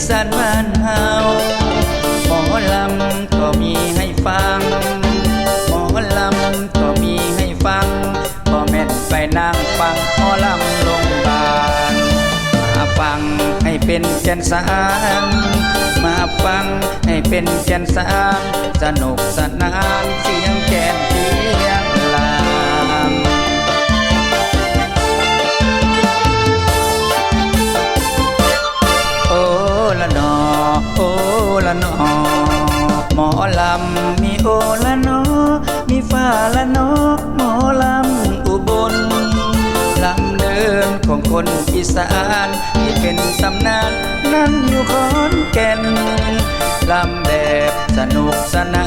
สานบ้านเฮาหมอลำก็มีให้ฟังหมอลำก็มีให้ฟังพ่อแม่นไปนั่งฟังหมอลำโรงพยาบาลมาฟังให้เป็นแก่นสารมาฟังให้เป็นแก่นสารสนุกสนานเสียงแก่นเสียงลามโอ้ละนอโอ้ละนอหมอลำมีโอละนอมีฟ้าละนอหมอลำอุบลลำเดินของคนอีสานที่เป็นตำนานนั้นอยู่ขอนแก่นลำแบบสนุกสนา